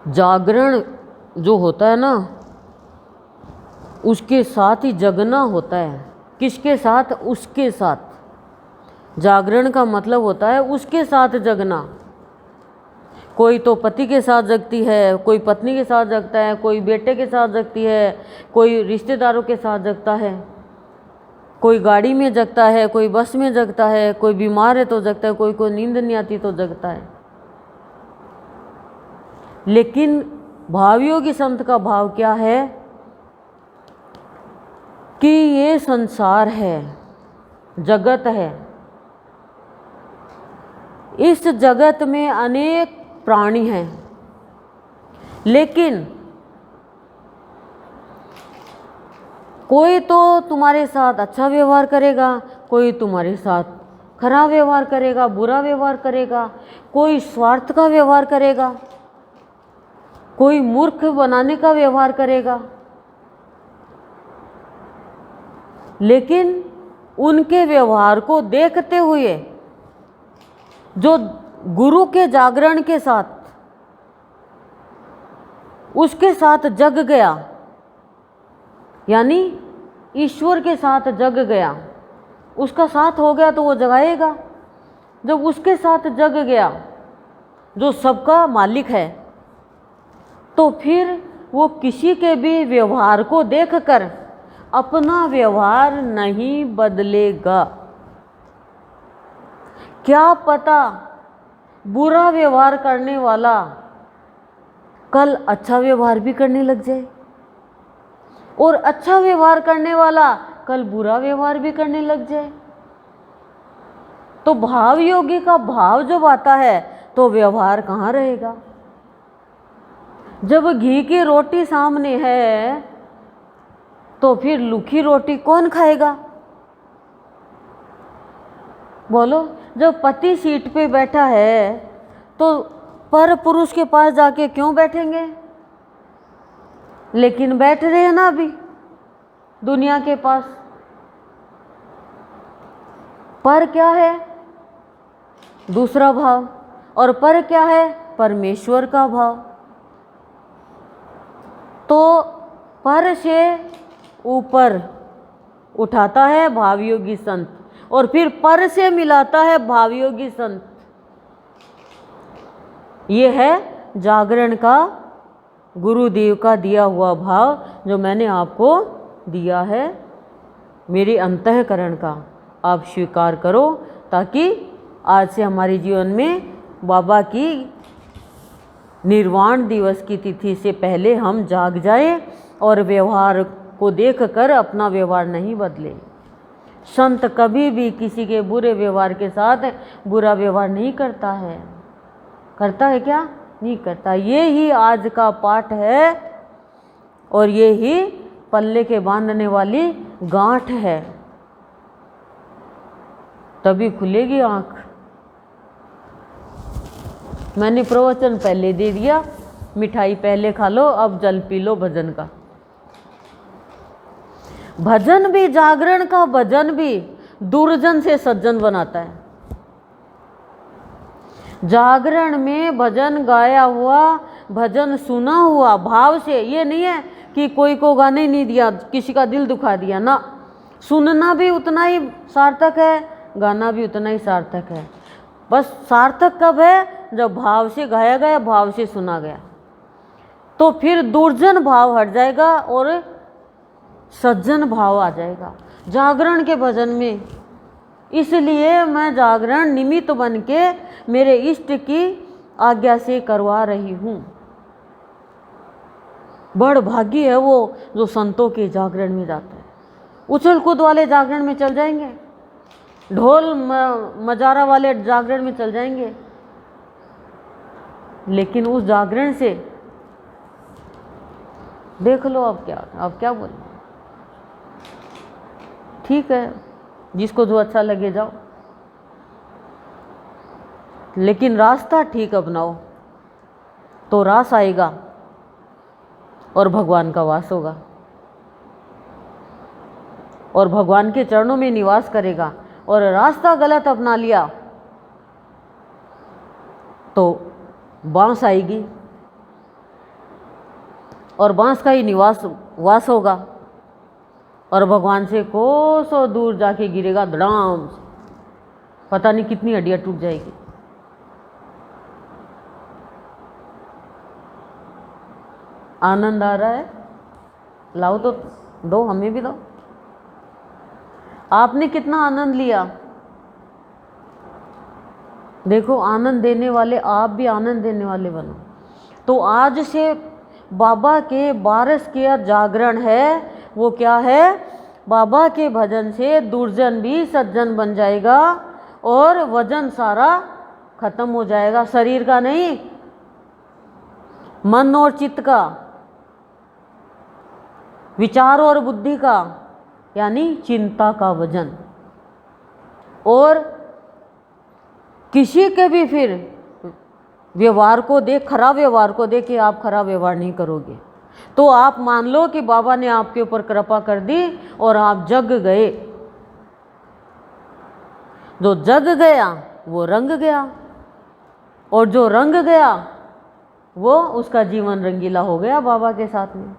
जागरण जो होता है ना, उसके साथ ही जगना होता है। किसके साथ? उसके साथ। जागरण का मतलब होता है उसके साथ जगना। कोई तो पति के साथ जगती है, कोई पत्नी के साथ जगता है, कोई बेटे के साथ जगती है, कोई रिश्तेदारों के साथ जगता है, कोई गाड़ी में जगता है, कोई बस में जगता है, कोई बीमार है तो जगता है, कोई को नींद नहीं आती तो जगता है। लेकिन भावयोगी संत का भाव क्या है कि ये संसार है, जगत है, इस जगत में अनेक प्राणी हैं, लेकिन कोई तो तुम्हारे साथ अच्छा व्यवहार करेगा, कोई तुम्हारे साथ खराब व्यवहार करेगा, बुरा व्यवहार करेगा, कोई स्वार्थ का व्यवहार करेगा, कोई मूर्ख बनाने का व्यवहार करेगा। लेकिन उनके व्यवहार को देखते हुए जो गुरु के जागरण के साथ, उसके साथ जग गया, यानी ईश्वर के साथ जग गया, उसका साथ हो गया तो वो जगाएगा। जब उसके साथ जग गया जो सबका मालिक है, तो फिर वो किसी के भी व्यवहार को देखकर अपना व्यवहार नहीं बदलेगा। क्या पता बुरा व्यवहार करने वाला कल अच्छा व्यवहार भी करने लग जाए, और अच्छा व्यवहार करने वाला कल बुरा व्यवहार भी करने लग जाए। तो भाव योगी का भाव जब आता है तो व्यवहार कहाँ रहेगा? जब घी की रोटी सामने है तो फिर लूखी रोटी कौन खाएगा? बोलो। जब पति सीट पे बैठा है तो पर पुरुष के पास जाके क्यों बैठेंगे? लेकिन बैठ रहे हैं ना अभी दुनिया के पास। पर क्या है? दूसरा भाव। और पर क्या है? परमेश्वर का भाव। तो पर से ऊपर उठाता है भावयोगी संत, और फिर पर से मिलाता है भावयोगी संत। ये है जागरण का गुरुदेव का दिया हुआ भाव, जो मैंने आपको दिया है मेरे अंतःकरण का। आप स्वीकार करो, ताकि आज से हमारे जीवन में बाबा की निर्वाण दिवस की तिथि से पहले हम जाग जाए और व्यवहार को देखकर अपना व्यवहार नहीं बदले। संत कभी भी किसी के बुरे व्यवहार के साथ बुरा व्यवहार नहीं करता है। करता है क्या? नहीं करता। ये ही आज का पाठ है, और ये ही पल्ले के बांधने वाली गांठ है। तभी खुलेगी आंख। मैंने प्रवचन पहले दे दिया, मिठाई पहले खा लो, अब जल पी लो भजन का। भजन भी, जागरण का भजन भी दुर्जन से सज्जन बनाता है। जागरण में भजन गाया हुआ, भजन सुना हुआ भाव से, ये नहीं है कि कोई को गाने नहीं दिया, किसी का दिल दुखा दिया ना। सुनना भी उतना ही सार्थक है, गाना भी उतना ही सार्थक है। बस सार्थक कब है? जब भाव से गाया गया, भाव से सुना गया, तो फिर दुर्जन भाव हट जाएगा और सज्जन भाव आ जाएगा जागरण के भजन में। इसलिए मैं जागरण निमित्त बन के मेरे इष्ट की आज्ञा से करवा रही हूँ। बड़ भाग्य है वो जो संतों के जागरण में जाता है। उछल कूद वाले जागरण में चल जाएंगे, ढोल मजारा वाले जागरण में चल जाएंगे, लेकिन उस जागरण से देख लो अब क्या बोले। ठीक है, जिसको जो अच्छा लगे जाओ, लेकिन रास्ता ठीक अपनाओ तो रास आएगा और भगवान का वास होगा, और भगवान के चरणों में निवास करेगा। और रास्ता गलत अपना लिया तो बांस आएगी, और बांस का ही वास होगा, और भगवान से कोसों दूर जाके गिरेगा धड़ाम से, पता नहीं कितनी हड्डियां टूट जाएगी। आनंद आ रहा है? लाओ तो दो, हमें भी दो। आपने कितना आनंद लिया, देखो आनंद देने वाले आप भी आनंद देने वाले बनो। तो आज से बाबा के 12 के जागरण है, वो क्या है? बाबा के भजन से दुर्जन भी सज्जन बन जाएगा और वजन सारा खत्म हो जाएगा, शरीर का नहीं, मन और चित्त का, विचार और बुद्धि का, यानी चिंता का वजन। और किसी के भी फिर व्यवहार को देख, खराब व्यवहार को देख के आप खराब व्यवहार नहीं करोगे, तो आप मान लो कि बाबा ने आपके ऊपर कृपा कर दी और आप जग गए। जो जग गया वो रंग गया, और जो रंग गया वो उसका जीवन रंगीला हो गया बाबा के साथ में।